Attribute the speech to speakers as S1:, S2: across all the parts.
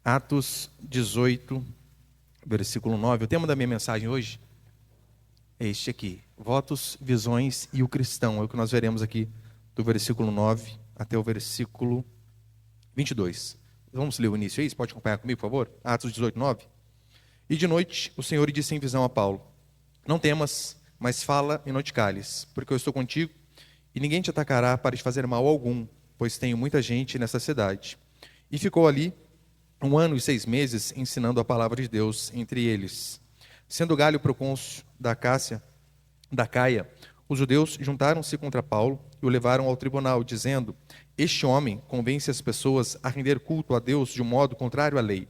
S1: Atos 18, versículo 9. O tema da minha mensagem hoje é este aqui: votos, visões e o cristão. É o que nós veremos aqui do versículo 9 até o versículo 22. Vamos ler o início aí? Você pode acompanhar comigo, por favor? Atos 18, 9. E de noite o Senhor disse em visão a Paulo: não temas, mas fala e não te cales, porque eu estou contigo e ninguém te atacará para te fazer mal algum, pois tenho muita gente nessa cidade. E ficou ali 1 ano e 6 meses ensinando a palavra de Deus entre eles. Sendo Galho procônsul da Caia, os judeus juntaram-se contra Paulo e o levaram ao tribunal, dizendo: este homem convence as pessoas a render culto a Deus de um modo contrário à lei.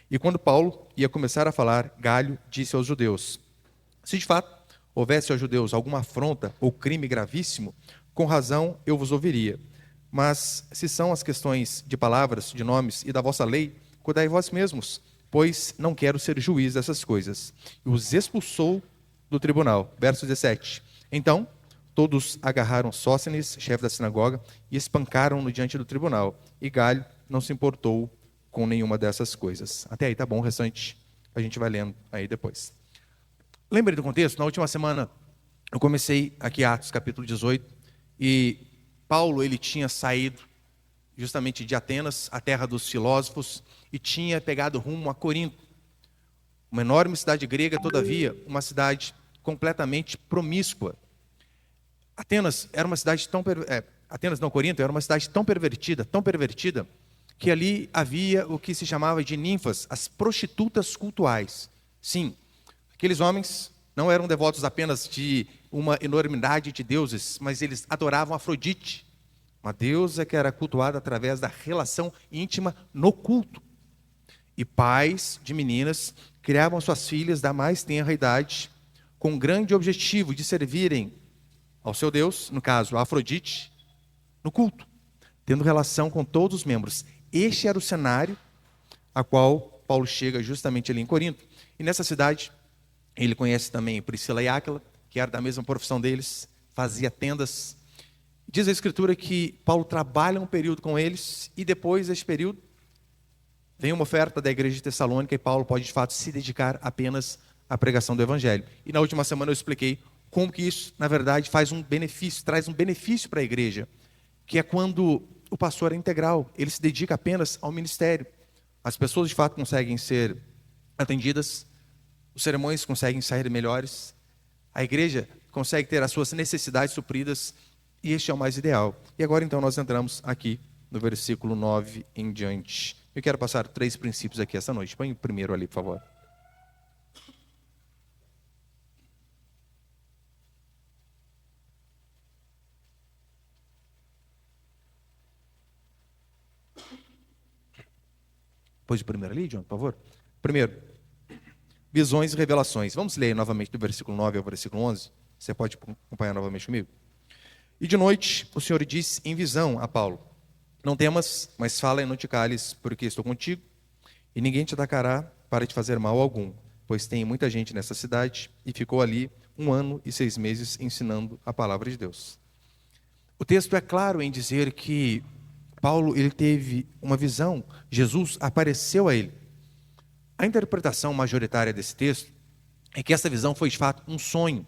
S1: E quando Paulo ia começar a falar, Galho disse aos judeus: se de fato houvesse aos judeus alguma afronta ou crime gravíssimo, com razão eu vos ouviria. Mas se são as questões de palavras, de nomes e da vossa lei, cuidai vós mesmos, pois não quero ser juiz dessas coisas. E os expulsou do tribunal. Verso 17. Então, todos agarraram Sóstenes, chefe da sinagoga, e espancaram-no diante do tribunal. E Galho não se importou com nenhuma dessas coisas. Até aí tá bom, o restante a gente vai lendo aí depois. Lembrei do contexto? Na última semana eu comecei aqui Atos capítulo 18, e Paulo ele tinha saído justamente de Atenas, a terra dos filósofos, e tinha pegado rumo a Corinto, uma enorme cidade grega, todavia, uma cidade completamente promíscua. Corinto era uma cidade tão pervertida, que ali havia o que se chamava de ninfas, as prostitutas cultuais. Sim, aqueles homens não eram devotos apenas de uma enormidade de deuses, mas eles adoravam Afrodite, uma deusa que era cultuada através da relação íntima no culto. E pais de meninas criavam suas filhas da mais tenra idade com o grande objetivo de servirem ao seu Deus, no caso a Afrodite, no culto, tendo relação com todos os membros. Este era o cenário a qual Paulo chega justamente ali em Corinto. E nessa cidade, ele conhece também Priscila e Áquila, que era da mesma profissão deles, fazia tendas. Diz a Escritura que Paulo trabalha um período com eles, e depois desse período, vem uma oferta da igreja de Tessalônica, e Paulo pode de fato se dedicar apenas à pregação do Evangelho. E na última semana eu expliquei como que isso, na verdade, traz um benefício para a igreja, que é quando o pastor é integral, ele se dedica apenas ao ministério. As pessoas de fato conseguem ser atendidas, os sermões conseguem sair melhores, a igreja consegue ter as suas necessidades supridas, e este é o mais ideal. E agora então nós entramos aqui no versículo 9 em diante. Eu quero passar 3 princípios aqui essa noite. Põe o primeiro ali, por favor. Pôs o primeiro ali, John, por favor. Primeiro, visões e revelações. Vamos ler novamente do versículo 9 ao versículo 11? Você pode acompanhar novamente comigo? E de noite o Senhor disse em visão a Paulo: não temas, mas fala e não te cales, porque estou contigo, e ninguém te atacará para te fazer mal algum, pois tem muita gente nessa cidade. E ficou ali 1 ano e 6 meses ensinando a palavra de Deus. O texto é claro em dizer que Paulo ele teve uma visão, Jesus apareceu a ele. A interpretação majoritária desse texto é que essa visão foi de fato um sonho,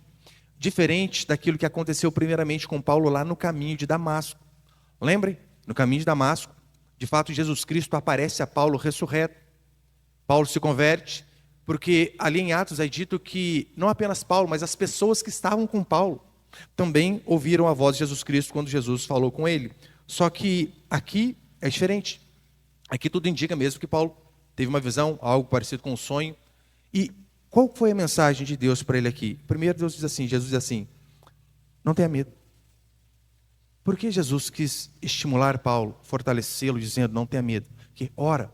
S1: diferente daquilo que aconteceu primeiramente com Paulo lá no caminho de Damasco. Lembrem? No caminho de Damasco, de fato Jesus Cristo aparece a Paulo ressurreto. Paulo se converte, porque ali em Atos é dito que não apenas Paulo, mas as pessoas que estavam com Paulo também ouviram a voz de Jesus Cristo quando Jesus falou com ele. Só que aqui é diferente. Aqui tudo indica mesmo que Paulo teve uma visão, algo parecido com um sonho. E qual foi a mensagem de Deus para ele aqui? Primeiro Jesus diz assim: não tenha medo. Por que Jesus quis estimular Paulo, fortalecê-lo, dizendo não tenha medo? Porque, ora,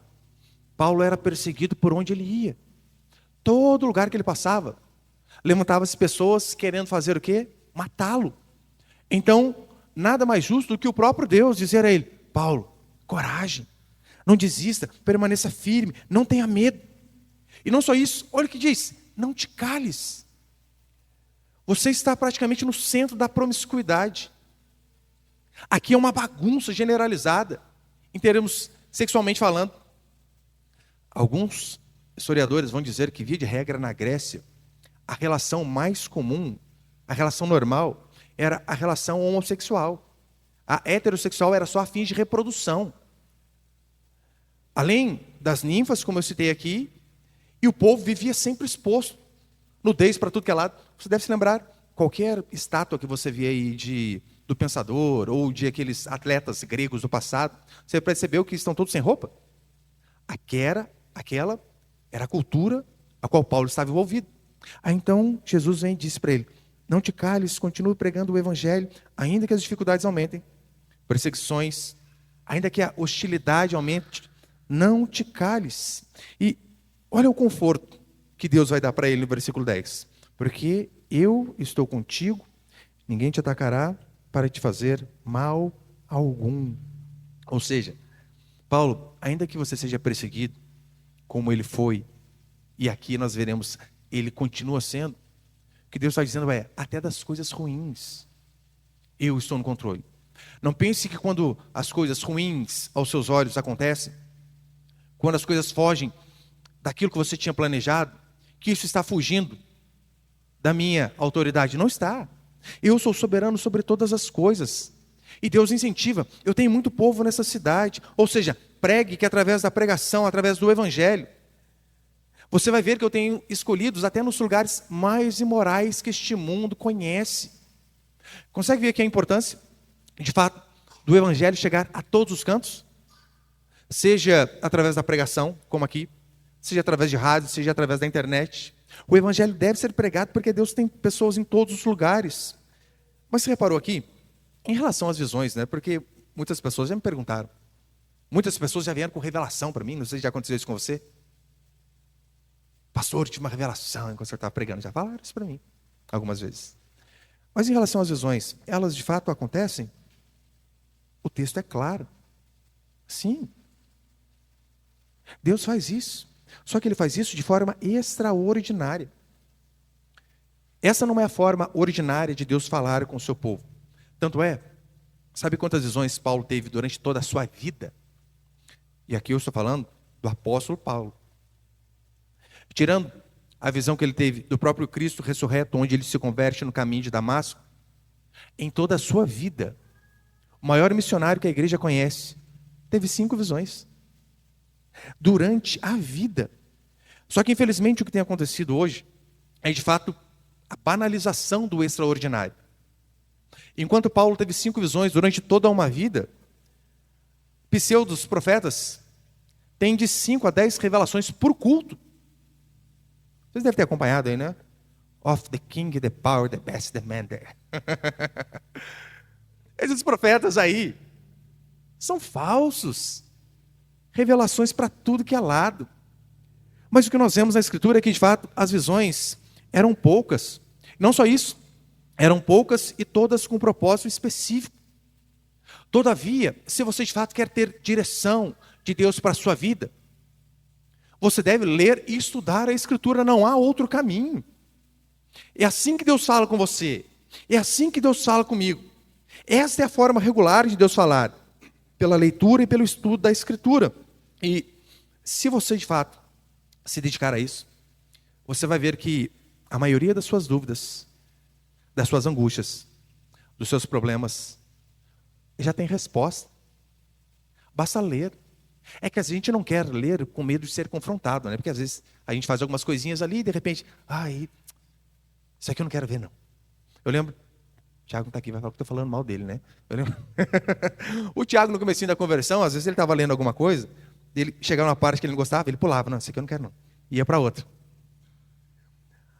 S1: Paulo era perseguido por onde ele ia. Todo lugar que ele passava, levantava-se pessoas querendo fazer o quê? Matá-lo. Então, nada mais justo do que o próprio Deus dizer a ele: Paulo, coragem, não desista, permaneça firme, não tenha medo. E não só isso, olha o que diz: não te cales. Você está praticamente no centro da promiscuidade. Aqui é uma bagunça generalizada, em termos sexualmente falando. Alguns historiadores vão dizer que, via de regra, na Grécia, a relação mais comum, a relação normal, era a relação homossexual. A heterossexual era só a fins de reprodução. Além das ninfas, como eu citei aqui, e o povo vivia sempre exposto, nudez para tudo que é lado. Você deve se lembrar, qualquer estátua que você vê aí do pensador, ou de aqueles atletas gregos do passado, você percebeu que estão todos sem roupa? Aquela era a cultura a qual Paulo estava envolvido. Aí então Jesus vem e disse para ele: não te cales, continue pregando o evangelho, ainda que as dificuldades aumentem, perseguições, ainda que a hostilidade aumente, não te cales. E olha o conforto que Deus vai dar para ele no versículo 10. Porque eu estou contigo, ninguém te atacará para te fazer mal algum. Ou seja, Paulo, ainda que você seja perseguido, como ele foi, e aqui nós veremos, ele continua sendo, o que Deus está dizendo é, até das coisas ruins, eu estou no controle. Não pense que quando as coisas ruins aos seus olhos acontecem, quando as coisas fogem daquilo que você tinha planejado, que isso está fugindo da minha autoridade. Não está. Eu sou soberano sobre todas as coisas. E Deus incentiva. Eu tenho muito povo nessa cidade. Ou seja, pregue, que através da pregação, através do evangelho, você vai ver que eu tenho escolhidos até nos lugares mais imorais que este mundo conhece. Consegue ver aqui a importância, de fato, do evangelho chegar a todos os cantos? Seja através da pregação, como aqui, seja através de rádio, seja através da internet. O evangelho deve ser pregado porque Deus tem pessoas em todos os lugares. Mas você reparou aqui, em relação às visões, né? Porque muitas pessoas já me perguntaram. Muitas pessoas já vieram com revelação para mim, não sei se já aconteceu isso com você. Pastor, tive uma revelação enquanto o senhor estava pregando. Já falaram isso para mim, algumas vezes. Mas em relação às visões, elas de fato acontecem? O texto é claro. Sim. Deus faz isso. Só que Ele faz isso de forma extraordinária. Essa não é a forma ordinária de Deus falar com o seu povo. Tanto é, sabe quantas visões Paulo teve durante toda a sua vida? E aqui eu estou falando do apóstolo Paulo. Tirando a visão que ele teve do próprio Cristo ressurreto, onde ele se converte no caminho de Damasco, em toda a sua vida, o maior missionário que a igreja conhece, teve 5 visões. Durante a vida. Só que infelizmente o que tem acontecido hoje é de fato a banalização do extraordinário. Enquanto Paulo teve 5 visões durante toda uma vida, pseudos profetas têm de 5 a 10 revelações por culto. Vocês devem ter acompanhado aí, né? Of the king, the power, the best, the man there. Esses profetas aí são falsos. Revelações para tudo que é lado. Mas o que nós vemos na Escritura é que, de fato, as visões eram poucas. Não só isso, eram poucas e todas com um propósito específico. Todavia, se você de fato quer ter direção de Deus para a sua vida, você deve ler e estudar a Escritura, não há outro caminho. É assim que Deus fala com você, é assim que Deus fala comigo. Esta é a forma regular de Deus falar, pela leitura e pelo estudo da Escritura. E se você de fato se dedicar a isso, você vai ver que a maioria das suas dúvidas, das suas angústias, dos seus problemas, já tem resposta. Basta ler. É que a gente não quer ler com medo de ser confrontado, né? Porque às vezes a gente faz algumas coisinhas ali e de repente, isso aqui eu não quero ver não. Eu lembro, o Tiago está aqui, vai falar que eu estou falando mal dele, né? Eu lembro, o Tiago no comecinho da conversão, às vezes ele estava lendo alguma coisa, ele chegava numa parte que ele não gostava, ele pulava, não, isso aqui eu não quero não. Ia para outra.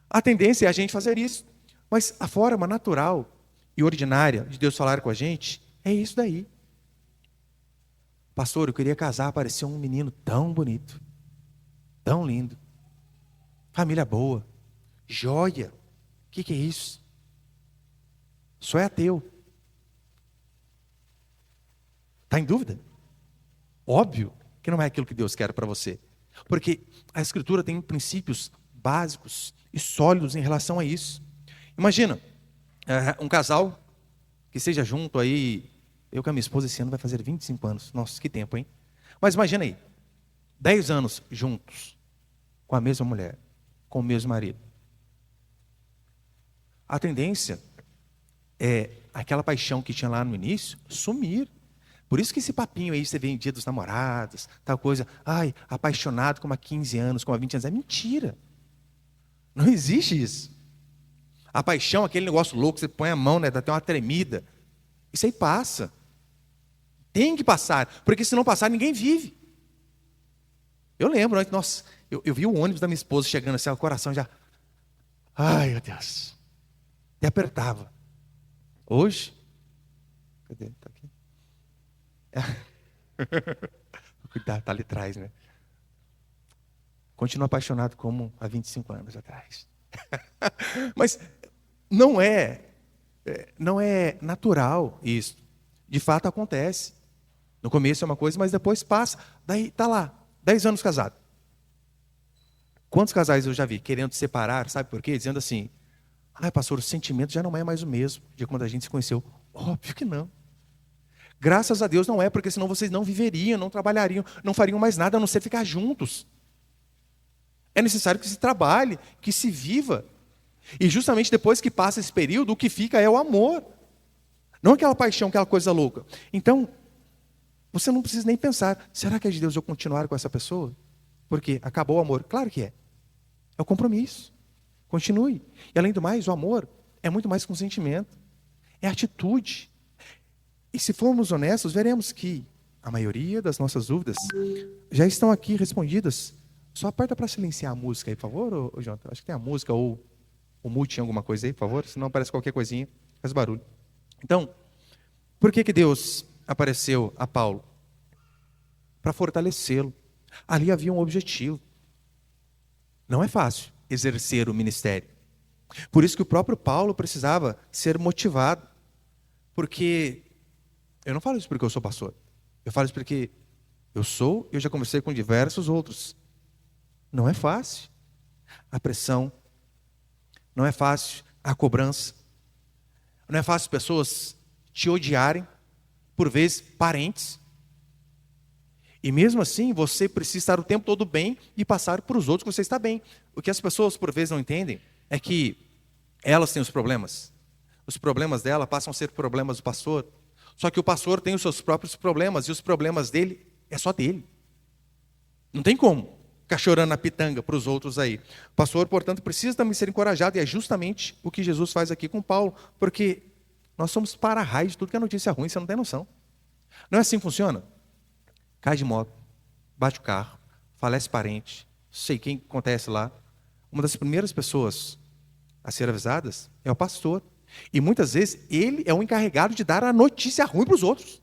S1: A tendência é a gente fazer isso, mas a forma natural e ordinária de Deus falar com a gente é isso daí. Pastor, eu queria casar, apareceu um menino tão bonito, tão lindo, família boa, joia. O que é isso? Só é ateu. Está em dúvida? Óbvio que não é aquilo que Deus quer para você. Porque a Escritura tem princípios básicos e sólidos em relação a isso. Imagina, um casal que seja junto aí. Eu com a minha esposa esse ano vai fazer 25 anos. Nossa, que tempo, hein? Mas imagina aí. 10 anos juntos, com a mesma mulher, com o mesmo marido. A tendência é aquela paixão que tinha lá no início sumir. Por isso que esse papinho aí, você vê em Dia dos Namorados, tal coisa, ai, apaixonado como há 15 anos, como há 20 anos, é mentira. Não existe isso. A paixão, aquele negócio louco, você põe a mão, né, dá até uma tremida. Isso aí passa. Tem que passar, porque se não passar, ninguém vive. Eu lembro, né, nossa, eu vi o ônibus da minha esposa chegando assim, o coração já... Ai, meu Deus. E apertava. Hoje... Cadê? Tá aqui. Cuidado, tá ali atrás, né? Continuo apaixonado como há 25 anos atrás. Mas não é natural isso. De fato acontece. No começo é uma coisa, mas depois passa. Daí tá lá, 10 anos casado. Quantos casais eu já vi querendo se separar, sabe por quê? Dizendo assim, ai, pastor, o sentimento já não é mais o mesmo de quando a gente se conheceu. Óbvio que não. Graças a Deus não é, porque senão vocês não viveriam, não trabalhariam, não fariam mais nada a não ser ficar juntos. É necessário que se trabalhe, que se viva. E justamente depois que passa esse período, o que fica é o amor. Não aquela paixão, aquela coisa louca. Então, você não precisa nem pensar, será que é de Deus eu continuar com essa pessoa? Porque acabou o amor. Claro que é. É o compromisso. Continue. E além do mais, o amor é muito mais que um sentimento. É atitude. E se formos honestos, veremos que a maioria das nossas dúvidas já estão aqui respondidas. Só aperta para silenciar a música aí, por favor, ô Jonathan. Acho que tem a música ou o mute em alguma coisa aí, por favor. Senão aparece qualquer coisinha, faz barulho. Então, por que Deus apareceu a Paulo? Para fortalecê-lo. Ali havia um objetivo. Não é fácil exercer o ministério. Por isso que o próprio Paulo precisava ser motivado. Porque... eu não falo isso porque eu sou pastor. Eu falo isso porque eu já conversei com diversos outros. Não é fácil. A pressão. Não é fácil a cobrança. Não é fácil pessoas te odiarem. Por vezes, parentes. E mesmo assim, você precisa estar o tempo todo bem e passar para os outros que você está bem. O que as pessoas, por vezes, não entendem é que elas têm os problemas. Os problemas dela passam a ser problemas do pastor. Só que o pastor tem os seus próprios problemas, e os problemas dele é só dele. Não tem como ficar chorando na pitanga para os outros aí. O pastor, portanto, precisa também ser encorajado, e é justamente o que Jesus faz aqui com Paulo, porque nós somos para-raio de tudo que é notícia ruim, você não tem noção. Não é assim que funciona? Cai de moto, bate o carro, falece parente, sei quem acontece lá. Uma das primeiras pessoas a ser avisadas é o pastor. E muitas vezes ele é o encarregado de dar a notícia ruim para os outros.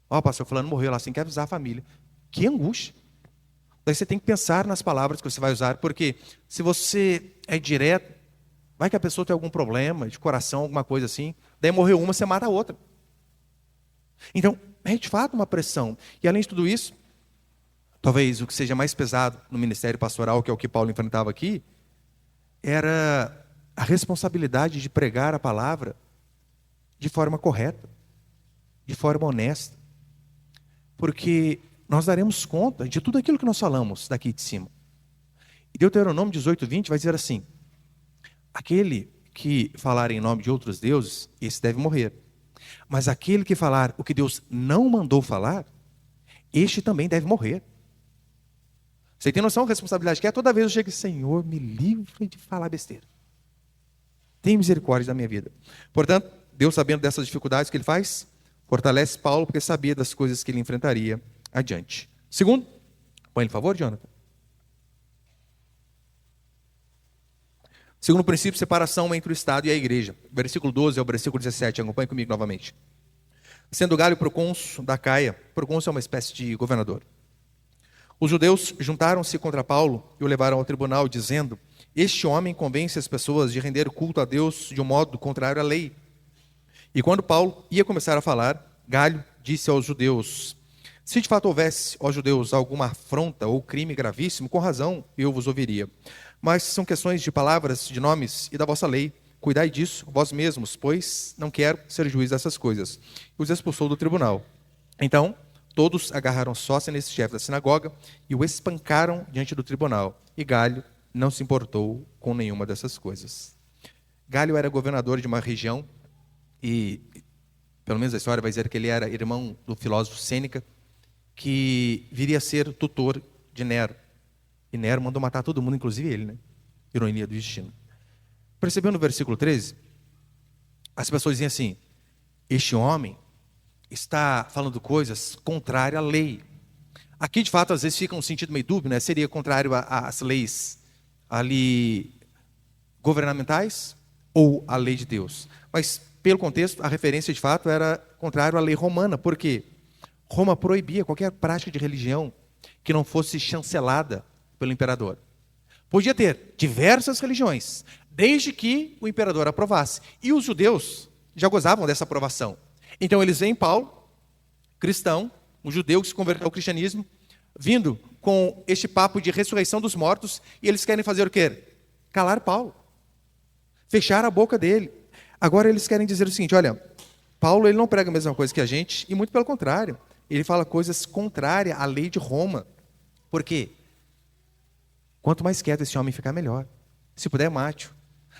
S1: Ó, pastor fulano morreu lá, assim, quer avisar a família. Que angústia. Daí você tem que pensar nas palavras que você vai usar, porque se você é direto, vai que a pessoa tem algum problema de coração, alguma coisa assim, daí morreu uma, você mata a outra. Então, é de fato uma pressão. E além de tudo isso, talvez o que seja mais pesado no ministério pastoral, que é o que Paulo enfrentava aqui, era a responsabilidade de pregar a palavra de forma correta, de forma honesta. Porque nós daremos conta de tudo aquilo que nós falamos daqui de cima. E Deuteronômio 18:20 vai dizer assim: aquele que falar em nome de outros deuses, esse deve morrer. Mas aquele que falar o que Deus não mandou falar, este também deve morrer. Você tem noção da responsabilidade que é? Toda vez eu chego e Senhor, me livre de falar besteira. Tem misericórdia da minha vida. Portanto, Deus, sabendo dessas dificuldades que ele faz, fortalece Paulo, porque sabia das coisas que ele enfrentaria adiante. Segundo, põe ele, por favor, Jonathan. Segundo princípio, separação entre o Estado e a igreja. Versículo 12 ao versículo 17, acompanhe comigo novamente. Sendo Galho procônsul da Caia, procônsul é uma espécie de governador. Os judeus juntaram-se contra Paulo e o levaram ao tribunal, dizendo: este homem convence as pessoas de render culto a Deus de um modo contrário à lei. E quando Paulo ia começar a falar, Galho disse aos judeus: se de fato houvesse, ó judeus, alguma afronta ou crime gravíssimo, com razão eu vos ouviria. Mas são questões de palavras, de nomes e da vossa lei. Cuidai disso vós mesmos, pois não quero ser juiz dessas coisas. E os expulsou do tribunal. Então, todos agarraram Sóstenes, chefe da sinagoga, e o espancaram diante do tribunal. E Galho não se importou com nenhuma dessas coisas. Galho era governador de uma região, e, pelo menos a história vai dizer que ele era irmão do filósofo Sêneca, que viria a ser tutor de Nero. E Nero mandou matar todo mundo, inclusive ele, né? Ironia do destino. Percebeu no versículo 13? As pessoas dizem assim: este homem está falando coisas contrárias à lei. Aqui, de fato, às vezes fica um sentido meio dúbio, né? Seria contrário às leis ali governamentais ou à lei de Deus. Mas, pelo contexto, a referência, de fato, era contrário à lei romana. Por quê? Roma proibia qualquer prática de religião que não fosse chancelada pelo imperador. Podia ter diversas religiões, desde que o imperador aprovasse. E os judeus já gozavam dessa aprovação. Então eles veem Paulo, cristão, um judeu que se converteu ao cristianismo, vindo com este papo de ressurreição dos mortos, e eles querem fazer o quê? Calar Paulo. Fechar a boca dele. Agora eles querem dizer o seguinte: olha, Paulo ele não prega a mesma coisa que a gente, e muito pelo contrário. Ele fala coisas contrárias à lei de Roma. Por quê? Quanto mais quieto esse homem ficar, melhor. Se puder, mate-o.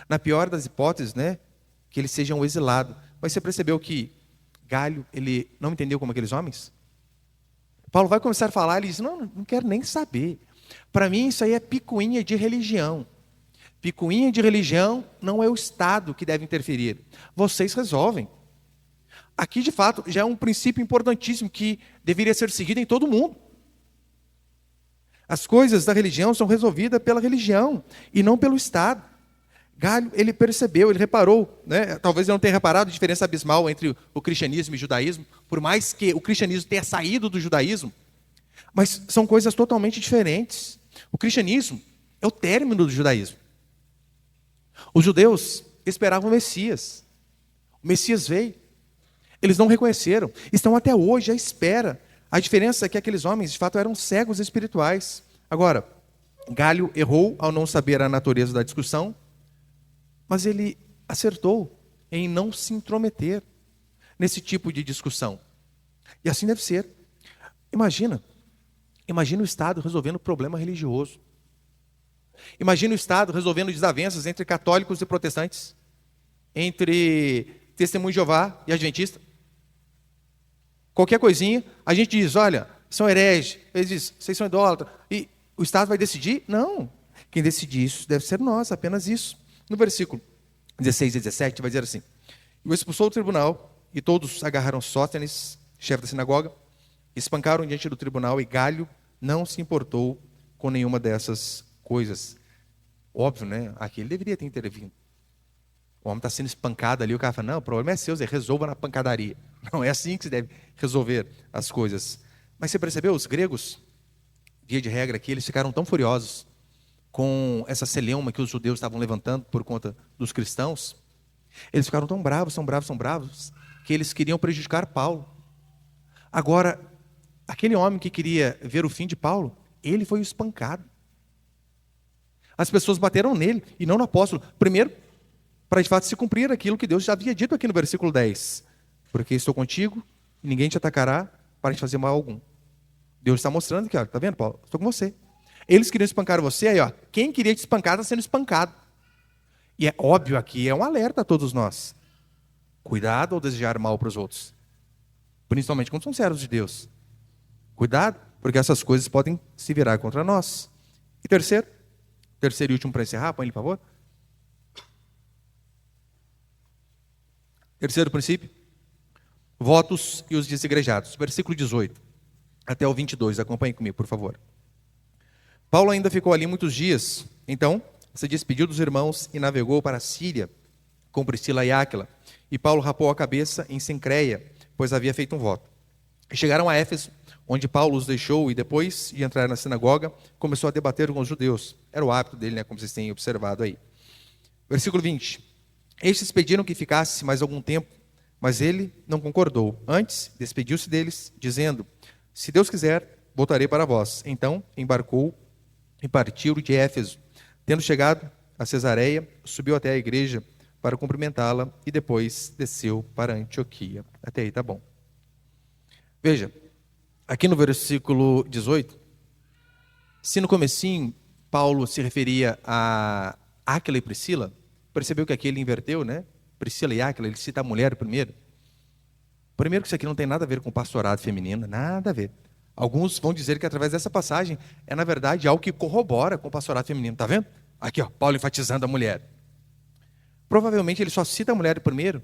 S1: Na pior das hipóteses, né, que ele seja um exilado. Mas você percebeu que Galho, ele não entendeu como aqueles homens? Paulo vai começar a falar, ele diz: não quero nem saber. Para mim isso aí é picuinha de religião. Picuinha de religião não é o Estado que deve interferir. Vocês resolvem. Aqui, de fato, já é um princípio importantíssimo que deveria ser seguido em todo mundo. As coisas da religião são resolvidas pela religião e não pelo Estado. Galho, ele percebeu, ele reparou, né? Talvez ele não tenha reparado a diferença abismal entre o cristianismo e o judaísmo, por mais que o cristianismo tenha saído do judaísmo, mas são coisas totalmente diferentes. O cristianismo é o término do judaísmo. Os judeus esperavam o Messias. O Messias veio. Eles não reconheceram. Estão até hoje à espera. A diferença é que aqueles homens, de fato, eram cegos espirituais. Agora, Galho errou ao não saber a natureza da discussão, mas ele acertou em não se intrometer nesse tipo de discussão. E assim deve ser. Imagina o Estado resolvendo problema religioso. Imagina o Estado resolvendo desavenças entre católicos e protestantes, entre Testemunho de Jeová e Adventista. Qualquer coisinha, a gente diz: olha, são hereges. Eles dizem: vocês são idólatras. E o Estado vai decidir? Não. Quem decide isso deve ser nós, apenas isso. No versículo 16 e 17 vai dizer assim: e o expulsou do tribunal, e todos agarraram Sóstenes, chefe da sinagoga, espancaram diante do tribunal, e Galho não se importou com nenhuma dessas coisas. Óbvio, né? Aqui ele deveria ter intervindo. O homem está sendo espancado ali, o cara fala: não, o problema é seu, Zé, resolva na pancadaria. Não é assim que se deve resolver as coisas. Mas você percebeu, os gregos, via de regra aqui, eles ficaram tão furiosos com essa celeuma que os judeus estavam levantando por conta dos cristãos. Eles ficaram tão bravos, que eles queriam prejudicar Paulo. Agora, aquele homem que queria ver o fim de Paulo, ele foi espancado. As pessoas bateram nele e não no apóstolo. Primeiro, para de fato se cumprir aquilo que Deus já havia dito aqui no versículo 10. Porque estou contigo, e ninguém te atacará para te fazer mal algum. Deus está mostrando que, ó, tá vendo, Paulo? Estou com você. Eles queriam espancar você, aí, ó, quem queria te espancar está sendo espancado. E é óbvio aqui, é um alerta a todos nós. Cuidado ao desejar mal para os outros. Principalmente quando são servos de Deus. Cuidado, porque essas coisas podem se virar contra nós. E terceiro e último para encerrar, põe ele, por favor. Terceiro princípio: votos e os desigrejados. Versículo 18 até o 22, acompanhe comigo, por favor. Paulo ainda ficou ali muitos dias, então se despediu dos irmãos e navegou para a Síria com Priscila e Áquila. E Paulo rapou a cabeça em Cencreia, pois havia feito um voto. E chegaram a Éfeso, onde Paulo os deixou, e depois de entrar na sinagoga, começou a debater com os judeus. Era o hábito dele, né, como vocês têm observado aí. Versículo 20. Estes pediram que ficasse mais algum tempo, mas ele não concordou. Antes, despediu-se deles, dizendo: se Deus quiser, voltarei para vós. Então, embarcou e partiu de Éfeso. Tendo chegado a Cesareia, subiu até a igreja para cumprimentá-la e depois desceu para Antioquia. Até aí tá bom. Veja, Aqui no versículo 18, se no comecinho Paulo se referia a Áquila e Priscila, percebeu que aqui ele inverteu, né? Priscila e Áquila, ele cita a mulher primeiro. Primeiro que isso aqui não tem nada a ver com pastorado feminino, nada a ver. Alguns vão dizer que através dessa passagem é, na verdade, algo que corrobora com o pastorado feminino. Está vendo? Aqui, ó, Paulo enfatizando a mulher. Provavelmente ele só cita a mulher primeiro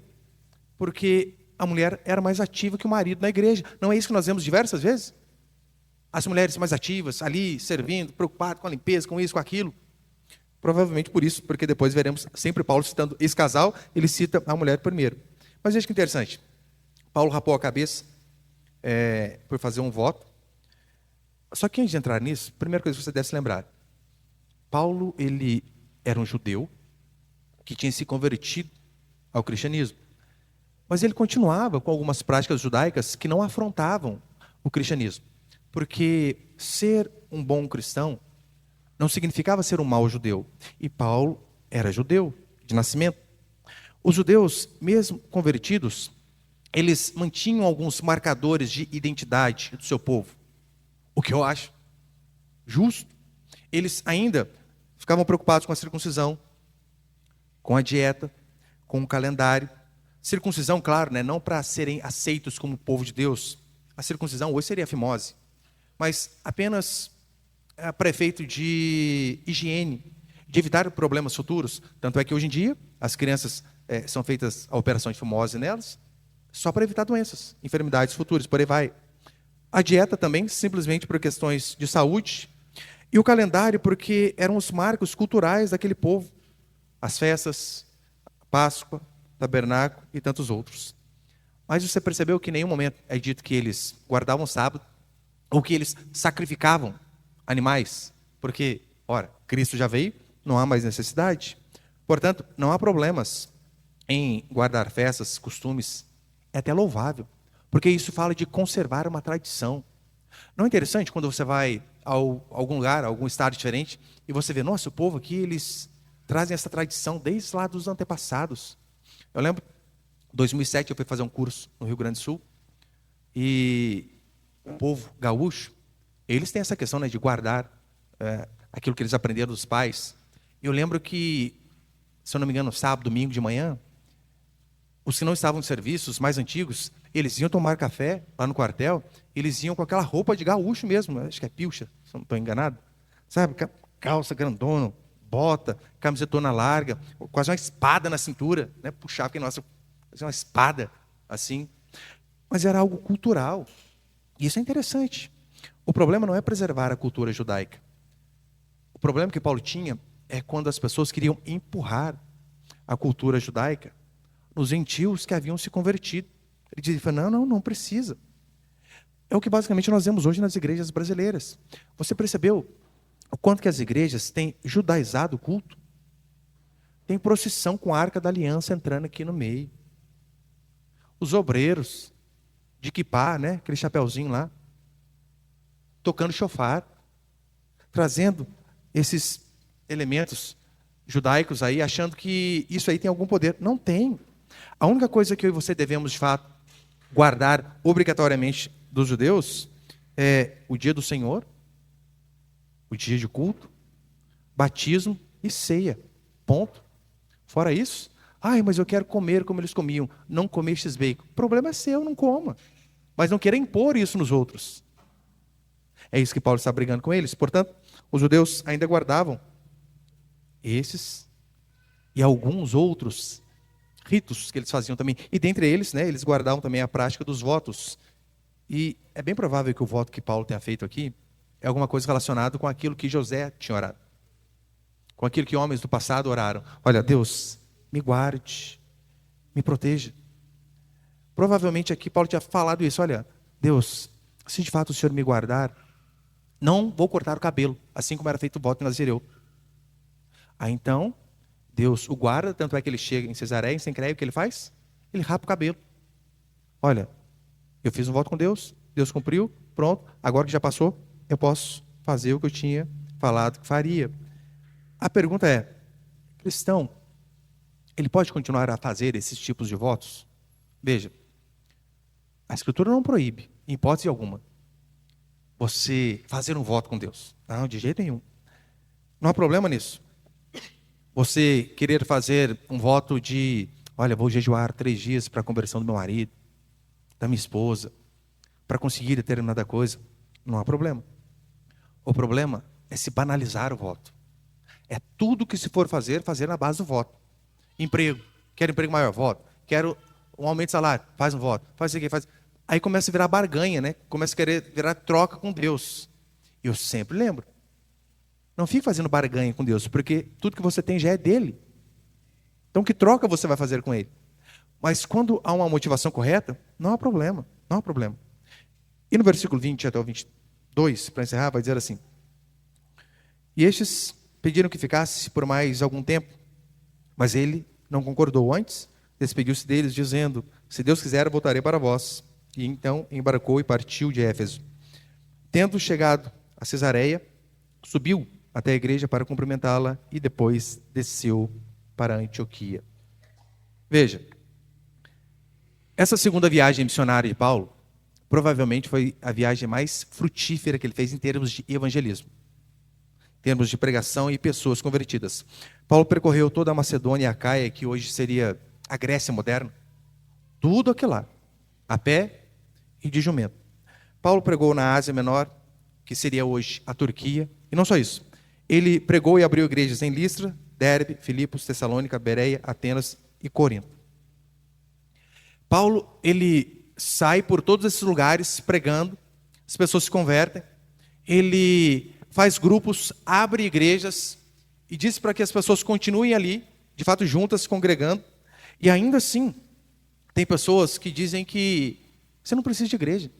S1: porque a mulher era mais ativa que o marido na igreja. Não é isso que nós vemos diversas vezes? As mulheres mais ativas, ali, servindo, preocupadas com a limpeza, com isso, com aquilo. Provavelmente por isso, porque depois veremos sempre Paulo citando esse casal, ele cita a mulher primeiro. Mas veja que interessante. Paulo rapou a cabeça por fazer um voto. Só que antes de entrar nisso, a primeira coisa que você deve se lembrar. Paulo, ele era um judeu que tinha se convertido ao cristianismo. Mas ele continuava com algumas práticas judaicas que não afrontavam o cristianismo. Porque ser um bom cristão não significava ser um mau judeu. E Paulo era judeu de nascimento. Os judeus, mesmo convertidos, eles mantinham alguns marcadores de identidade do seu povo. O que eu acho justo. Eles ainda ficavam preocupados com a circuncisão, com a dieta, com o calendário. Circuncisão, claro, né, não para serem aceitos como povo de Deus. A circuncisão hoje seria a fimose. Mas apenas para efeito de higiene, de evitar problemas futuros. Tanto é que hoje em dia as crianças são feitas a operação de fimose nelas, só para evitar doenças, enfermidades futuras, por aí vai. A dieta também, simplesmente por questões de saúde. E o calendário, porque eram os marcos culturais daquele povo. As festas, Páscoa, Tabernáculo e tantos outros. Mas você percebeu que em nenhum momento é dito que eles guardavam o sábado, ou que eles sacrificavam animais, porque, ora, Cristo já veio, não há mais necessidade. Portanto, não há problemas em guardar festas, costumes, é até louvável, porque isso fala de conservar uma tradição. Não é interessante quando você vai a algum lugar, a algum estado diferente, e você vê, nossa, o povo aqui, eles trazem essa tradição desde lá dos antepassados. Eu lembro, em 2007, eu fui fazer um curso no Rio Grande do Sul, e o povo gaúcho, eles têm essa questão, né, de guardar aquilo que eles aprenderam dos pais. Eu lembro que, se eu não me engano, sábado, domingo de manhã, os que não estavam em serviço, os mais antigos, eles iam tomar café lá no quartel, eles iam com aquela roupa de gaúcho mesmo, acho que é pilcha, se eu não estou enganado, sabe, calça grandona, bota, camisetona larga, quase uma espada na cintura, né? Puxava, que nossa, fazia uma espada assim, mas era algo cultural, e isso é interessante. O problema não é preservar a cultura judaica. O problema que Paulo tinha é quando as pessoas queriam empurrar a cultura judaica nos gentios que haviam se convertido. Ele dizia, não precisa. É o que basicamente nós vemos hoje nas igrejas brasileiras. Você percebeu o quanto que as igrejas têm judaizado o culto? Tem procissão com a Arca da Aliança entrando aqui no meio. Os obreiros de quipá, né? Aquele chapeuzinho lá, tocando chofar, trazendo esses elementos judaicos aí, achando que isso aí tem algum poder. Não tem. A única coisa que eu e você devemos, de fato, guardar obrigatoriamente dos judeus é o dia do Senhor, o dia de culto, batismo e ceia. Ponto. Fora isso, mas eu quero comer como eles comiam. Não comer x-bacon. O problema é seu, não coma. Mas não queira impor isso nos outros. É isso que Paulo está brigando com eles. Portanto, os judeus ainda guardavam esses e alguns outros ritos que eles faziam também. E dentre eles, né, eles guardavam também a prática dos votos. E é bem provável que o voto que Paulo tenha feito aqui é alguma coisa relacionada com aquilo que José tinha orado. Com aquilo que homens do passado oraram. Olha, Deus, me guarde, me proteja. Provavelmente aqui Paulo tinha falado isso. Olha, Deus, se de fato o Senhor me guardar, não vou cortar o cabelo, assim como era feito o voto em Nazireu. Aí então, Deus o guarda, tanto é que ele chega em Cesareia, em Sencreia, o que ele faz? Ele rapa o cabelo. Olha, eu fiz um voto com Deus, Deus cumpriu, pronto, agora que já passou, eu posso fazer o que eu tinha falado que faria. A pergunta é, cristão, ele pode continuar a fazer esses tipos de votos? Veja, a Escritura não proíbe, em hipótese alguma. você fazer um voto com Deus. Não, de jeito nenhum. Não há problema nisso. Você querer fazer um voto de, olha, vou jejuar 3 dias para a conversão do meu marido, da minha esposa, para conseguir determinada coisa. Não há problema. O problema é se banalizar o voto. É tudo que se for fazer, fazer na base do voto. Emprego. Quero emprego maior? Voto. Quero um aumento de salário? Faz um voto. Faz isso aqui, faz. Aí começa a virar barganha, né? Começa a querer virar troca com Deus. Eu sempre lembro. Não fique fazendo barganha com Deus, porque tudo que você tem já é dele. Então que troca você vai fazer com ele? Mas quando há uma motivação correta, não há problema. Não há problema. E no versículo 20 até o 22, para encerrar, vai dizer assim: e estes pediram que ficasse por mais algum tempo, mas ele não concordou. Antes, despediu-se deles, dizendo: se Deus quiser, eu voltarei para vós. E então embarcou e partiu de Éfeso. Tendo chegado a Cesareia, subiu até a igreja para cumprimentá-la e depois desceu para Antioquia. Veja, essa segunda viagem missionária de Paulo provavelmente foi a viagem mais frutífera que ele fez em termos de evangelismo, em termos de pregação e pessoas convertidas. Paulo percorreu toda a Macedônia e a Acaia, que hoje seria a Grécia moderna, tudo aquilo lá, a pé e de jumento. Paulo pregou na Ásia Menor, que seria hoje a Turquia, e não só isso. Ele pregou e abriu igrejas em Listra, Derbe, Filipos, Tessalônica, Bereia, Atenas e Corinto. Paulo, ele sai por todos esses lugares pregando, as pessoas se convertem, ele faz grupos, abre igrejas e diz para que as pessoas continuem ali, de fato juntas, se congregando. E ainda assim, tem pessoas que dizem que você não precisa de igreja.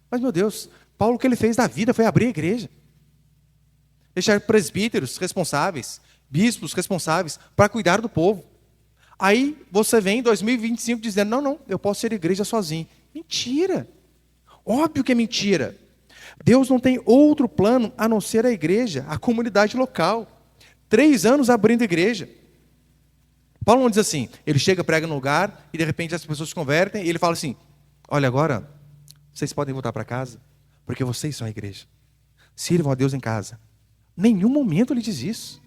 S1: Mas, meu Deus, Paulo, o que ele fez na vida foi abrir a igreja. Deixar presbíteros responsáveis, bispos responsáveis, para cuidar do povo. Aí você vem em 2025 dizendo, não, eu posso ser igreja sozinho. Mentira! Óbvio que é mentira. Deus não tem outro plano a não ser a igreja, a comunidade local. 3 anos abrindo igreja. Paulo não diz assim, ele chega, prega no lugar, e de repente as pessoas se convertem, e ele fala assim, olha, agora, vocês podem voltar para casa, porque vocês são a igreja. Sirvam a Deus em casa. Nenhum momento ele diz isso.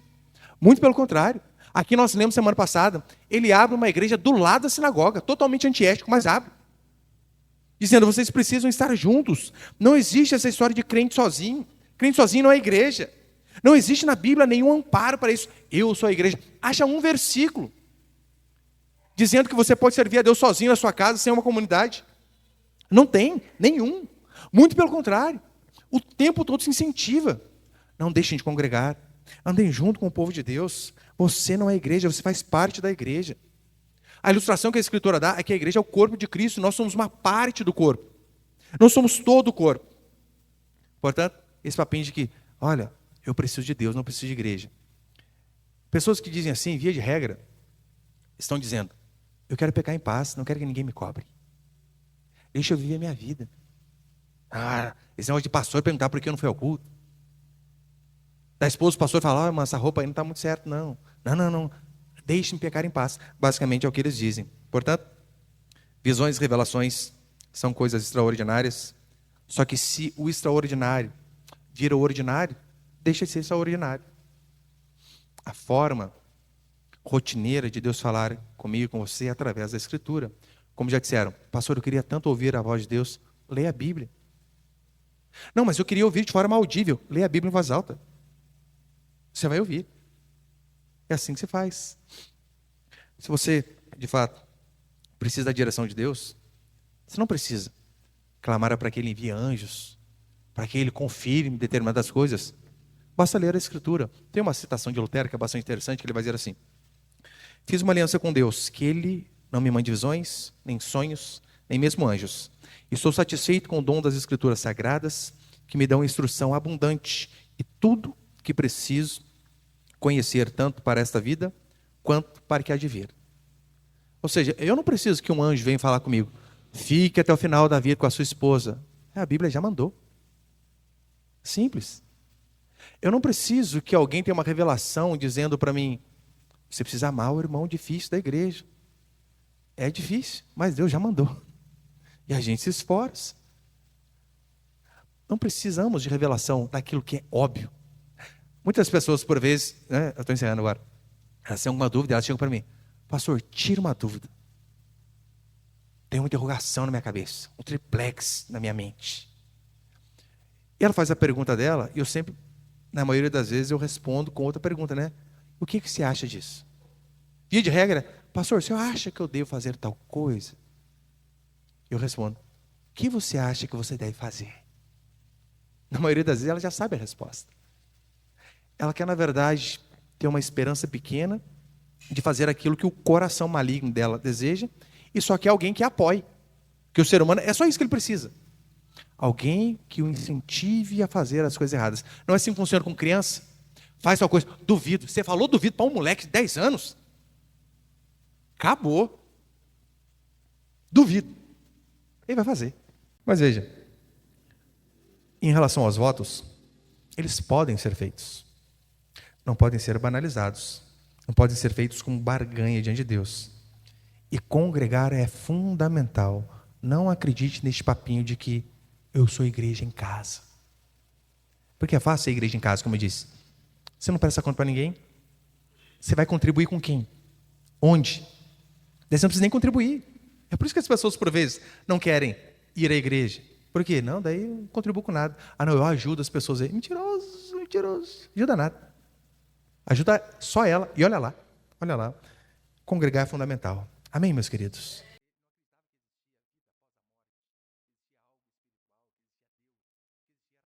S1: Muito pelo contrário. Aqui nós lemos semana passada, ele abre uma igreja do lado da sinagoga, totalmente antiético, mas abre. Dizendo, vocês precisam estar juntos. Não existe essa história de crente sozinho. Crente sozinho não é igreja. Não existe na Bíblia nenhum amparo para isso. Eu sou a igreja. Acha um versículo dizendo que você pode servir a Deus sozinho na sua casa, sem uma comunidade. Não tem, nenhum. Muito pelo contrário. O tempo todo se incentiva. Não deixem de congregar. Andem junto com o povo de Deus. Você não é igreja, você faz parte da igreja. A ilustração que a Escritura dá é que a igreja é o corpo de Cristo, nós somos uma parte do corpo. Não somos todo o corpo. Portanto, esse papinho de que, olha, eu preciso de Deus, não preciso de igreja. Pessoas que dizem assim, via de regra, estão dizendo, eu quero pecar em paz, não quero que ninguém me cobre. Deixa eu viver a minha vida. Esse negócio de pastor perguntar por que eu não fui ao culto. Da esposa do pastor falar, mas essa roupa aí não está muito certa, não. Não. Deixem-me pecar em paz. Basicamente é o que eles dizem. Portanto, visões e revelações são coisas extraordinárias. Só que se o extraordinário vira o ordinário, deixa de ser extraordinário. A forma rotineira de Deus falar comigo e com você é através da Escritura. Como já disseram, pastor, eu queria tanto ouvir a voz de Deus. Leia a Bíblia. Não, mas eu queria ouvir de forma audível. Leia a Bíblia em voz alta. Você vai ouvir. É assim que se faz. Se você, de fato, precisa da direção de Deus, você não precisa clamar para que Ele envie anjos, para que Ele confirme determinadas coisas. Basta ler a Escritura. Tem uma citação de Lutero que é bastante interessante, que ele vai dizer assim, fiz uma aliança com Deus, que Ele não me mande visões, nem sonhos, nem mesmo anjos. E estou satisfeito com o dom das Escrituras sagradas, que me dão instrução abundante e tudo que preciso conhecer tanto para esta vida, quanto para que há de vir. Ou seja, eu não preciso que um anjo venha falar comigo, fique até o final da vida com a sua esposa. A Bíblia já mandou. Simples. Eu não preciso que alguém tenha uma revelação dizendo para mim, você precisa amar o irmão difícil da igreja. É difícil, mas Deus já mandou. E a gente se esforça. Não precisamos de revelação daquilo que é óbvio. Muitas pessoas, por vezes, né, eu estou encerrando agora, elas têm alguma dúvida, elas chegam para mim: pastor, tira uma dúvida. Tem uma interrogação na minha cabeça, um triplex na minha mente. E ela faz a pergunta dela, e eu sempre, na maioria das vezes, eu respondo com outra pergunta, né? O que você acha disso? Via de regra, pastor, você acha que eu devo fazer tal coisa? Eu respondo: o que você acha que você deve fazer? Na maioria das vezes, ela já sabe a resposta. Ela quer, na verdade, ter uma esperança pequena de fazer aquilo que o coração maligno dela deseja, e só quer alguém que a apoie. Que o ser humano, é só isso que ele precisa. Alguém que o incentive a fazer as coisas erradas. Não é assim que funciona com criança? Faz tal coisa, duvido. Você falou duvido para um moleque de 10 anos? Acabou. Duvido. Ele vai fazer. Mas veja, em relação aos votos, eles podem ser feitos. Não podem ser banalizados. Não podem ser feitos como barganha diante de Deus. E congregar é fundamental. Não acredite neste papinho de que eu sou igreja em casa. Porque é fácil ser igreja em casa, como eu disse. Você não presta conta para ninguém. Você vai contribuir com quem? Onde? Daí você não precisa nem contribuir. É por isso que as pessoas, por vezes, não querem ir à igreja. Por quê? Não, daí eu não contribuo com nada. Ah, não, eu ajudo as pessoas aí. Mentiroso, mentiroso. Ajuda nada. Ajuda só ela. E olha lá. Congregar é fundamental. Amém, meus queridos?